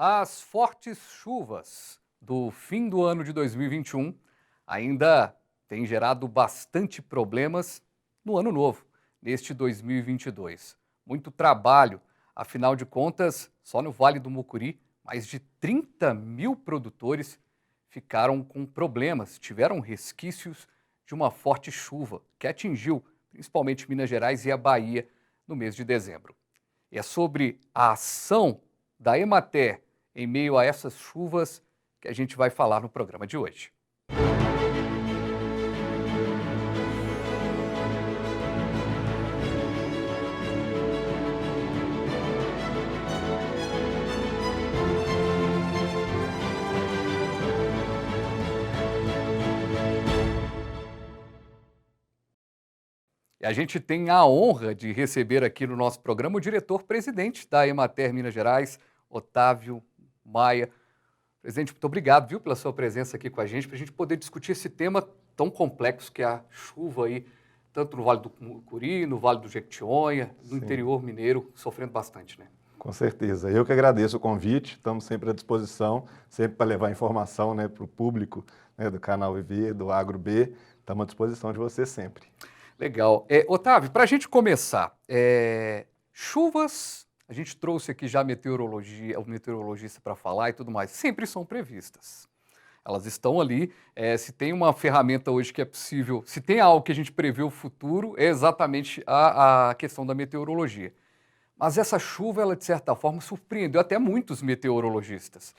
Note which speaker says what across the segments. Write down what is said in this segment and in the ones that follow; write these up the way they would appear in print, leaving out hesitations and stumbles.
Speaker 1: As fortes chuvas do fim do ano de 2021 ainda têm gerado bastante problemas no ano novo, neste 2022. Muito trabalho, afinal de contas, só no Vale do Mucuri, mais de 30 mil produtores ficaram com problemas, tiveram resquícios de uma forte chuva que atingiu principalmente Minas Gerais e a Bahia no mês de dezembro. E é sobre a ação da Emater em meio a essas chuvas que a gente vai falar no programa de hoje. E a gente tem a honra de receber aqui no nosso programa o diretor-presidente da Emater Minas Gerais, Otávio Maia. Presidente, muito obrigado, viu, pela sua presença aqui com a gente, para a gente poder discutir esse tema tão complexo que é a chuva aí, tanto no Vale do Mucuri, no Vale do Jequitinhonha, no interior mineiro, sofrendo bastante, né?
Speaker 2: Com certeza. Eu que agradeço o convite, estamos sempre à disposição, sempre para levar informação, né, para o público, né, do Canal EV, do Agro B, estamos à disposição de você sempre.
Speaker 1: Legal. Otávio, para a gente começar, chuvas, a gente trouxe aqui já o meteorologista para falar e tudo mais, sempre são previstas. Elas estão ali, se tem uma ferramenta hoje que é possível, se tem algo que a gente prevê o futuro, é exatamente a questão da meteorologia. Mas essa chuva, ela de certa forma surpreendeu até muitos meteorologistas.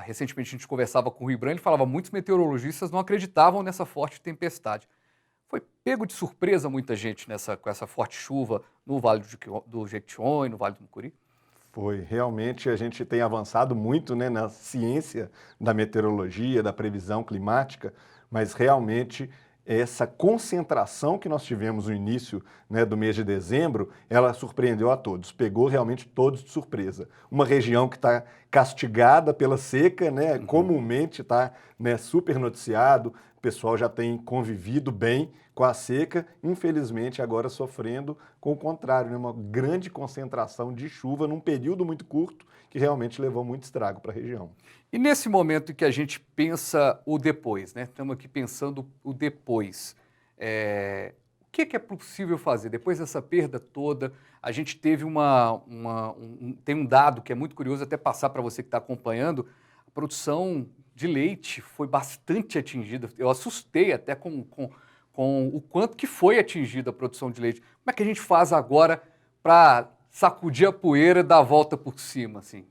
Speaker 1: Recentemente a gente conversava com o Ribran, ele falava que muitos meteorologistas não acreditavam nessa forte tempestade. Foi pego de surpresa muita gente com essa forte chuva no Vale do Jequitinhonha, no Vale do Mucuri?
Speaker 2: Foi, realmente a gente tem avançado muito, né, na ciência da meteorologia, da previsão climática, mas realmente essa concentração que nós tivemos no início, né, do mês de dezembro, ela surpreendeu a todos, pegou realmente todos de surpresa. Uma região que está castigada pela seca, né, comumente está, né, super noticiado, o pessoal já tem convivido bem com a seca, infelizmente agora sofrendo com o contrário, né, uma grande concentração de chuva num período muito curto que realmente levou muito estrago para a região.
Speaker 1: E nesse momento em que a gente pensa o depois, né? Estamos aqui pensando o depois. O que é possível fazer? Depois dessa perda toda, a gente teve tem um dado que é muito curioso até passar para você que está acompanhando, a produção de leite foi bastante atingida. Eu assustei até com o quanto que foi atingida a produção de leite. Como é que a gente faz agora para sacudir a poeira e dar a volta por cima, assim?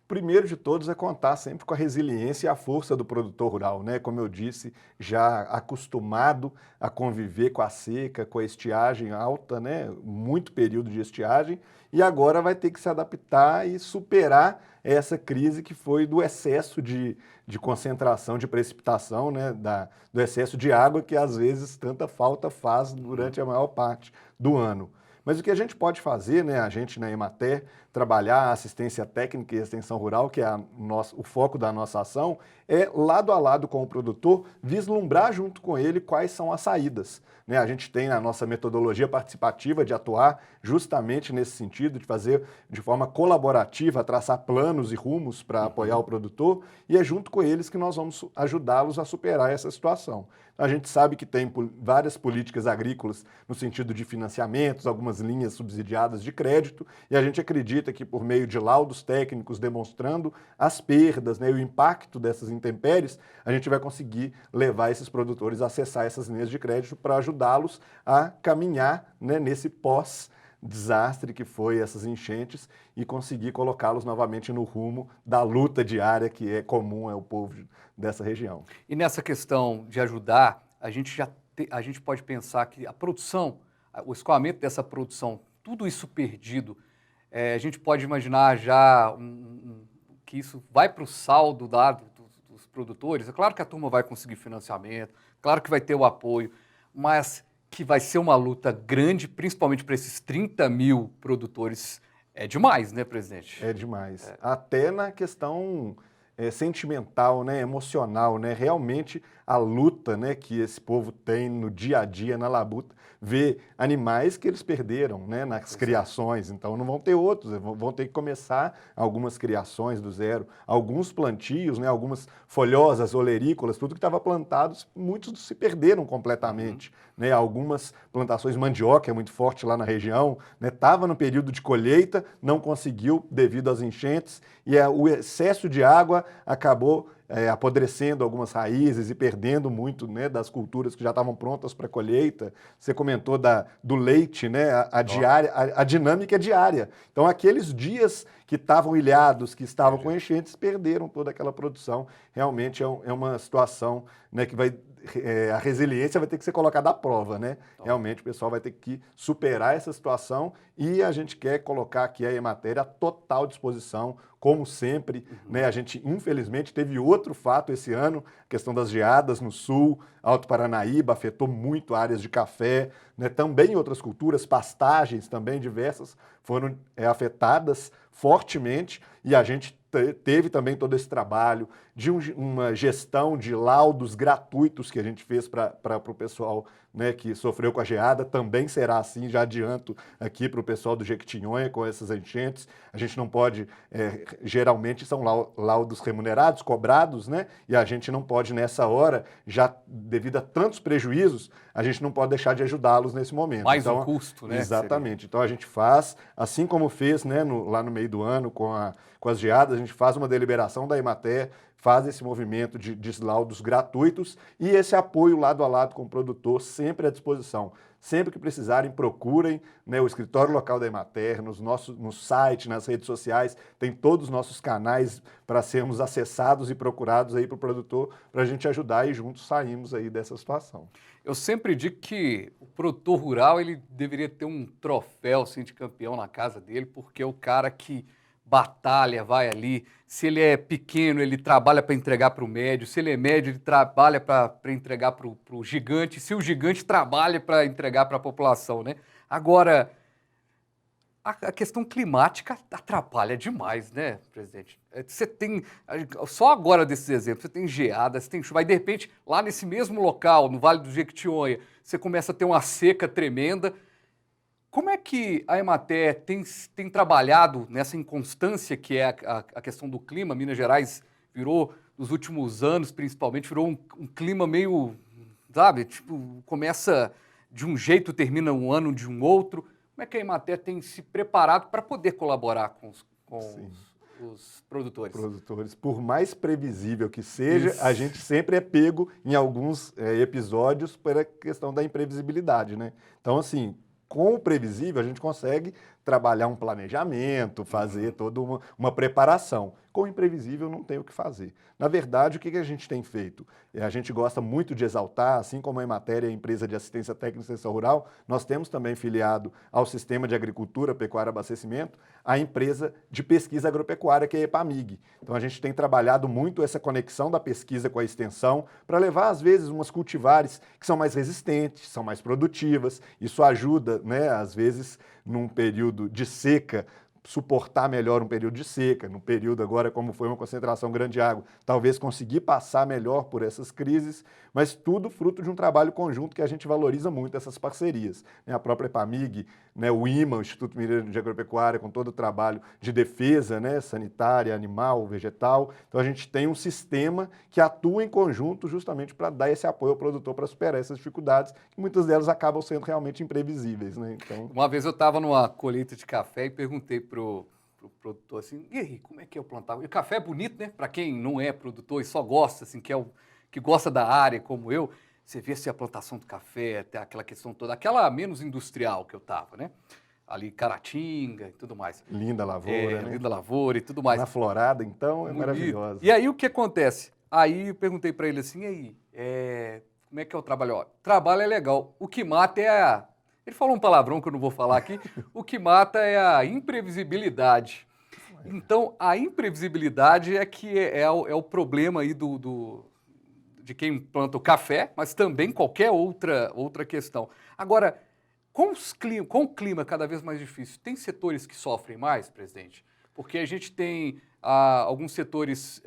Speaker 2: Primeiro de todos é contar sempre com a resiliência e a força do produtor rural, né? Como eu disse, já acostumado a conviver com a seca, com a estiagem alta, né? Muito período de estiagem, e agora vai ter que se adaptar e superar essa crise que foi do excesso de concentração de precipitação, né? Do excesso de água que às vezes tanta falta faz durante a maior parte do ano. Mas o que a gente pode fazer, né, a gente na Emater, trabalhar a assistência técnica e extensão rural, que é o foco da nossa ação, é lado a lado com o produtor, vislumbrar junto com ele quais são as saídas. Né? A gente tem a nossa metodologia participativa de atuar justamente nesse sentido, de fazer de forma colaborativa, traçar planos e rumos para apoiar o produtor, e é junto com eles que nós vamos ajudá-los a superar essa situação. A gente sabe que tem várias políticas agrícolas no sentido de financiamentos, algumas linhas subsidiadas de crédito, e a gente acredita que por meio de laudos técnicos demonstrando as perdas, né, e o impacto dessas intempéries, a gente vai conseguir levar esses produtores a acessar essas linhas de crédito para ajudá-los a caminhar, né, nesse pós-desastre que foi essas enchentes e conseguir colocá-los novamente no rumo da luta diária que é comum ao povo dessa região.
Speaker 1: E nessa questão de ajudar, a gente pode pensar que a produção, o escoamento dessa produção, tudo isso perdido, a gente pode imaginar já que isso vai para o saldo dos produtores. É claro que a turma vai conseguir financiamento, claro que vai ter o apoio, mas que vai ser uma luta grande, principalmente para esses 30 mil produtores. É demais, né, presidente?
Speaker 2: É demais. Até na questão sentimental, né, emocional, né? Realmente a luta, né, que esse povo tem no dia a dia, na labuta, ver animais que eles perderam, né, nas criações. Então não vão ter outros, vão ter que começar algumas criações do zero. Alguns plantios, né, algumas folhosas, olerícolas, tudo que estava plantado, muitos se perderam completamente. Né, algumas plantações, mandioca é muito forte lá na região, estava no período de colheita, não conseguiu devido às enchentes, e o excesso de água acabou apodrecendo algumas raízes e perdendo muito, né, das culturas que já estavam prontas para colheita. Você comentou do leite, né, a dinâmica é diária. Então, aqueles dias que estavam ilhados, que estavam com enchentes, perderam toda aquela produção. Realmente é uma situação, né, que a resiliência vai ter que ser colocada à prova, né? Realmente o pessoal vai ter que superar essa situação e a gente quer colocar aqui a Emater à total disposição, como sempre, né? A gente, infelizmente, teve outro fato esse ano, a questão das geadas no sul, Alto Paranaíba, afetou muito áreas de café, né? Também outras culturas, pastagens também diversas foram afetadas fortemente e a gente teve também todo esse trabalho de uma gestão de laudos gratuitos que a gente fez para o pessoal, né, que sofreu com a geada. Também será assim, já adianto aqui para o pessoal do Jequitinhonha com essas enchentes. A gente não pode, geralmente são laudos remunerados, cobrados, né, e a gente não pode nessa hora, já devido a tantos prejuízos, a gente não pode deixar de ajudá-los nesse momento.
Speaker 1: Mais
Speaker 2: então,
Speaker 1: um custo, né?
Speaker 2: Exatamente. Então a gente faz, assim como fez, né, lá no meio do ano com as geadas, a gente faz uma deliberação da Emater, faz esse movimento de laudos gratuitos e esse apoio lado a lado com o produtor sempre à disposição. Sempre que precisarem, procurem, né, o escritório local da Emater, no site, nas redes sociais, tem todos os nossos canais para sermos acessados e procurados aí para o produtor, para a gente ajudar e juntos saímos aí dessa situação.
Speaker 1: Eu sempre digo que o produtor rural ele deveria ter um troféu assim, de campeão na casa dele, porque é o cara que batalha, vai ali. Se ele é pequeno, ele trabalha para entregar para o médio. Se ele é médio, ele trabalha para entregar para o gigante. Se o gigante trabalha para entregar para a população, né? Agora, a questão climática atrapalha demais, né, presidente? Você tem, só agora desses exemplos, você tem geada, você tem chuva, aí de repente, lá nesse mesmo local, no Vale do Jequitinhonha, você começa a ter uma seca tremenda. Como é que a Emater tem trabalhado nessa inconstância que é a questão do clima? Minas Gerais virou, nos últimos anos principalmente, virou um clima meio, sabe, tipo, começa de um jeito, termina um ano de um outro. Como é que a Emater tem se preparado para poder colaborar com os produtores?
Speaker 2: Por mais previsível que seja, a gente sempre é pego em alguns episódios pela questão da imprevisibilidade, né? Então, assim, com o previsível, a gente consegue trabalhar um planejamento, fazer toda uma preparação. Com o imprevisível, não tem o que fazer. Na verdade, o que a gente tem feito? A gente gosta muito de exaltar, assim como a Emater é a empresa de assistência técnica e extensão rural, nós temos também filiado ao Sistema de Agricultura, Pecuária e Abastecimento, a empresa de pesquisa agropecuária, que é a EPAMIG. Então, a gente tem trabalhado muito essa conexão da pesquisa com a extensão para levar, às vezes, umas cultivares que são mais resistentes, são mais produtivas. Isso ajuda, né, às vezes, num período de seca, suportar melhor um período de seca, no período agora, como foi uma concentração grande de água, talvez conseguir passar melhor por essas crises, mas tudo fruto de um trabalho conjunto que a gente valoriza muito, essas parcerias. A própria EPAMIG, né, o IMA, o Instituto Mineiro de Agropecuária, com todo o trabalho de defesa, né, sanitária, animal, vegetal. Então a gente tem um sistema que atua em conjunto justamente para dar esse apoio ao produtor para superar essas dificuldades, que muitas delas acabam sendo realmente imprevisíveis, né? Então...
Speaker 1: Uma vez eu estava numa colheita de café e perguntei pro produtor assim, e aí, como é que é o plantar? E o café é bonito, né? Para quem não é produtor e só gosta, assim, que gosta da área como eu, você vê se a plantação do café, até aquela questão toda, aquela menos industrial que eu estava, né? Ali, Caratinga e tudo mais.
Speaker 2: Linda lavoura, né?
Speaker 1: Linda lavoura e tudo mais.
Speaker 2: Na florada, então, é
Speaker 1: bonito.
Speaker 2: maravilhosa.
Speaker 1: E aí, o que acontece? Aí eu perguntei para ele assim, e aí, como é que é o trabalho? Ó, o trabalho é legal, o que mata é a... Ele falou um palavrão que eu não vou falar aqui. O que mata é a imprevisibilidade. Então, a imprevisibilidade é que é o problema aí de quem planta o café, mas também qualquer outra questão. Agora, com o clima cada vez mais difícil, tem setores que sofrem mais, presidente? Porque a gente tem alguns setores,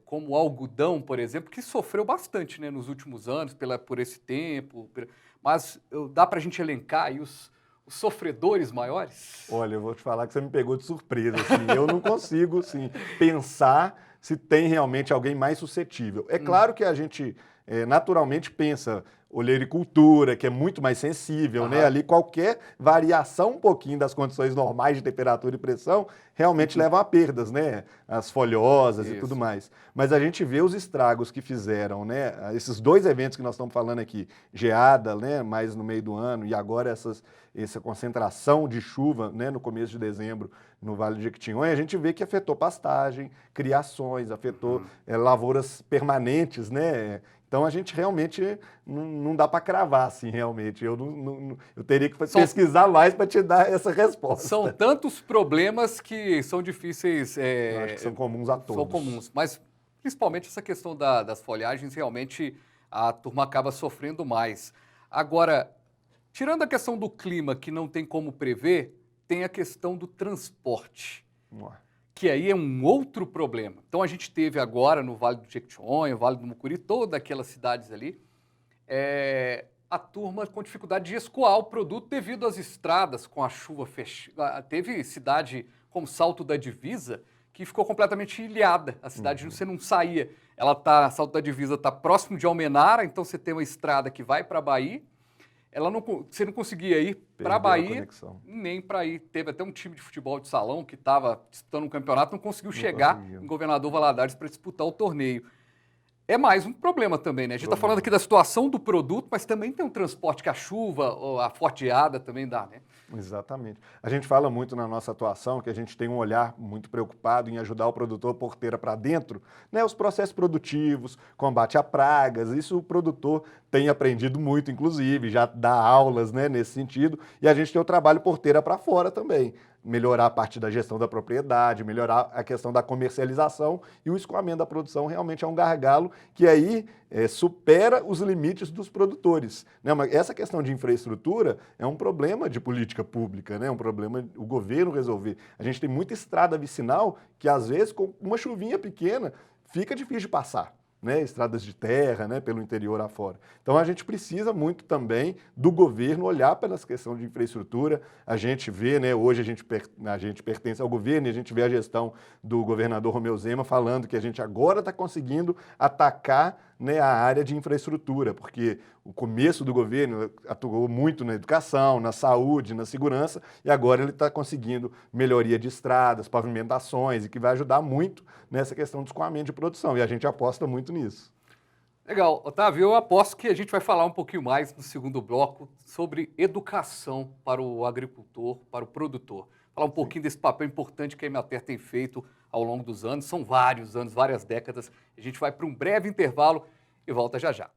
Speaker 1: como o algodão, por exemplo, que sofreu bastante, né, nos últimos anos por esse tempo. Mas dá para a gente elencar aí os sofredores maiores?
Speaker 2: Olha, eu vou te falar que você me pegou de surpresa, assim. Eu não consigo, assim, pensar se tem realmente alguém mais suscetível. É claro que a gente naturalmente pensa olericultura, que é muito mais sensível, né?
Speaker 1: Aham.
Speaker 2: Ali qualquer variação um pouquinho das condições normais de temperatura e pressão realmente levam a perdas, né? As folhosas e tudo
Speaker 1: Isso.
Speaker 2: mais. Mas a gente vê os estragos que fizeram, né? Esses dois eventos que nós estamos falando aqui, geada, né? Mais no meio do ano, e agora essa concentração de chuva, né? No começo de dezembro no Vale do Jequitinhonha, a gente vê que afetou pastagem, criações, afetou lavouras permanentes, né? Então a gente realmente não dá para cravar, assim, realmente. Eu teria que pesquisar mais para te dar essa resposta.
Speaker 1: São tantos problemas que são difíceis.
Speaker 2: Eu acho que são comuns a
Speaker 1: São
Speaker 2: todos.
Speaker 1: comuns, mas principalmente essa questão das folhagens, realmente a turma acaba sofrendo mais. Agora, tirando a questão do clima, que não tem como prever, tem a questão do transporte, que aí é um outro problema. Então a gente teve agora no Vale do Jequitinhonha, Vale do Mucuri, todas aquelas cidades ali, a turma com dificuldade de escoar o produto devido às estradas, com a chuva fechada. Teve cidade como Salto da Divisa que ficou completamente ilhada. A cidade você não saía. Salto da Divisa está próximo de Almenara, então você tem uma estrada que vai para Bahia. Você não conseguia ir para Bahia, nem para ir. Teve até um time de futebol de salão que estava disputando um campeonato, não conseguiu chegar em Governador Valadares para disputar o torneio. É mais um problema também, né? A gente está falando aqui da situação do produto, mas também tem um transporte que a chuva ou a forte geada também dá, né?
Speaker 2: Exatamente. A gente fala muito na nossa atuação que a gente tem um olhar muito preocupado em ajudar o produtor porteira para dentro, né? Os processos produtivos, combate a pragas, isso o produtor tem aprendido muito, inclusive, já dá aulas, né, nesse sentido, e a gente tem o trabalho porteira para fora também. Melhorar a parte da gestão da propriedade, melhorar a questão da comercialização e o escoamento da produção realmente é um gargalo que aí supera os limites dos produtores, né? Mas essa questão de infraestrutura é um problema de política pública, né? É um problema o governo resolver. A gente tem muita estrada vicinal que às vezes com uma chuvinha pequena fica difícil de passar. Né, estradas de terra, né, pelo interior afora. Então a gente precisa muito também do governo olhar para essa questão de infraestrutura. A gente vê, né, hoje a gente pertence ao governo e a gente vê a gestão do governador Romeu Zema falando que a gente agora está conseguindo atacar, né, a área de infraestrutura, porque o começo do governo atuou muito na educação, na saúde, na segurança, e agora ele está conseguindo melhoria de estradas, pavimentações, e que vai ajudar muito nessa questão do escoamento de produção, e a gente aposta muito nisso.
Speaker 1: Legal. Otávio, eu aposto que a gente vai falar um pouquinho mais no segundo bloco sobre educação para o agricultor, para o produtor. Falar um pouquinho desse papel importante que a Emater tem feito ao longo dos anos. São vários anos, várias décadas. A gente vai para um breve intervalo e volta já já.